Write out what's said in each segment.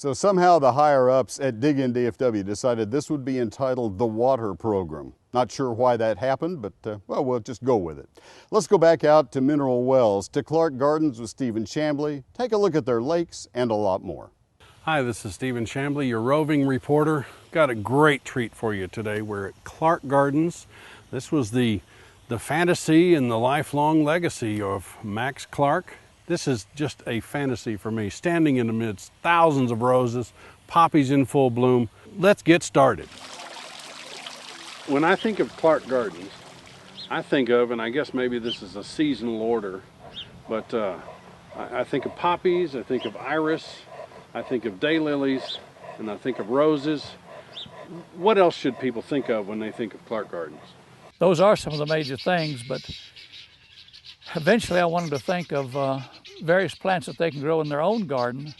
So somehow the higher-ups at Dig In DFW decided this would be entitled the Water Program. Not sure why that happened, but well, we'll just go with it. Let's go back out to Mineral Wells, to Clark Gardens with Stephen Chambly, take a look at their lakes and a lot more. Hi, this is Stephen Chambly, your roving reporter. Got a great treat for you today. We're at Clark Gardens. This was the fantasy and the lifelong legacy of Max Clark. This is just a fantasy for me, standing in amidst thousands of roses, poppies in full bloom. Let's get started. When I think of Clark Gardens, I think of, and I guess maybe this is a seasonal order, but I think of poppies, I think of iris, I think of daylilies, and I think of roses. What else should people think of when they think of Clark Gardens? Those are some of the major things, but eventually I wanted to think of various plants that they can grow in their own garden.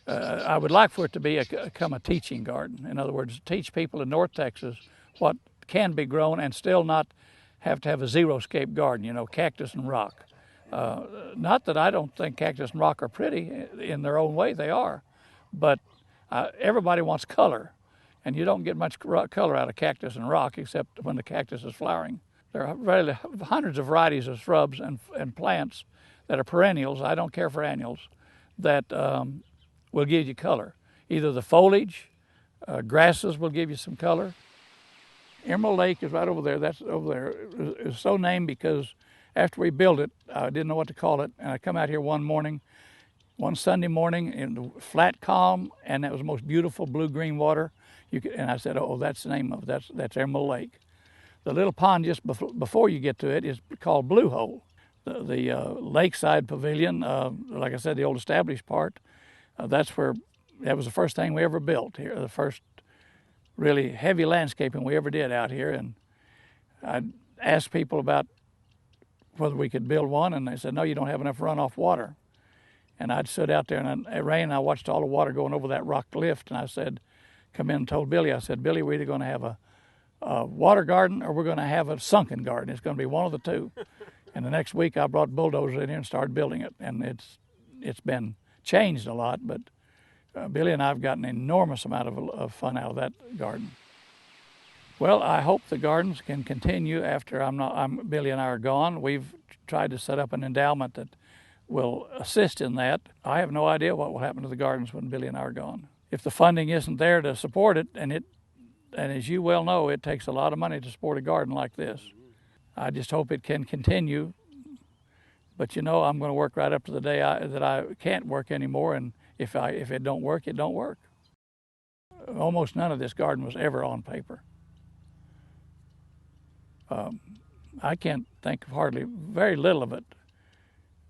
I would like for it to become a teaching garden. In other words, teach people in North Texas what can be grown and still not have to have a xeriscape garden, you know, cactus and rock. Not that I don't think cactus and rock are pretty in their own way, they are, but everybody wants color, and you don't get much color out of cactus and rock except when the cactus is flowering. There are really hundreds of varieties of shrubs and plants that are perennials, I don't care for annuals, that will give you color. Either the foliage, grasses will give you some color. Emerald Lake is right over there, that's over there. It's so named because after we built it, I didn't know what to call it, and I come out here one Sunday morning in the flat calm, and that was the most beautiful blue-green water. And I said, oh, that's the name of it, that's Emerald Lake. The little pond just before you get to it is called Blue Hole. The lakeside pavilion, like I said, the old established part, that was the first thing we ever built here, the first really heavy landscaping we ever did out here. And I asked people about whether we could build one, and they said, no, you don't have enough runoff water. And I'd stood out there, and it rained, and I watched all the water going over that rock lift, and I said, come in and told Billy, I said, Billy, we're either going to have a water garden or we're going to have a sunken garden. It's going to be one of the two. And the next week I brought bulldozers in here and started building it, and it's been changed a lot, but Billy and I have gotten an enormous amount of fun out of that garden. Well, I hope the gardens can continue after Billy and I are gone. We've tried to set up an endowment that will assist in that. I have no idea what will happen to the gardens when Billy and I are gone. If the funding isn't there to support it, and as you well know, it takes a lot of money to support a garden like this. I just hope it can continue. But you know, I'm going to work right up to the day that I can't work anymore, and if it don't work, it don't work. Almost none of this garden was ever on paper. I can't think of very little of it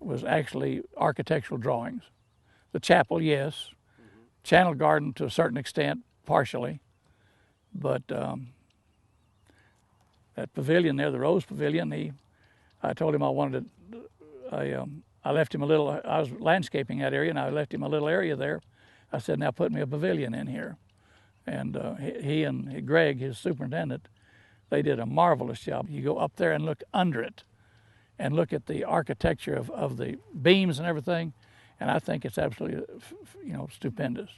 was actually architectural drawings. The chapel, yes. Channel garden to a certain extent, partially. But that pavilion there, the Rose Pavilion, I told him I wanted to, I left him I was landscaping that area, and I left him a little area there. I said, now put me a pavilion in here. And he and Greg, his superintendent, they did a marvelous job. You go up there and look under it and look at the architecture of the beams and everything, and I think it's absolutely, stupendous.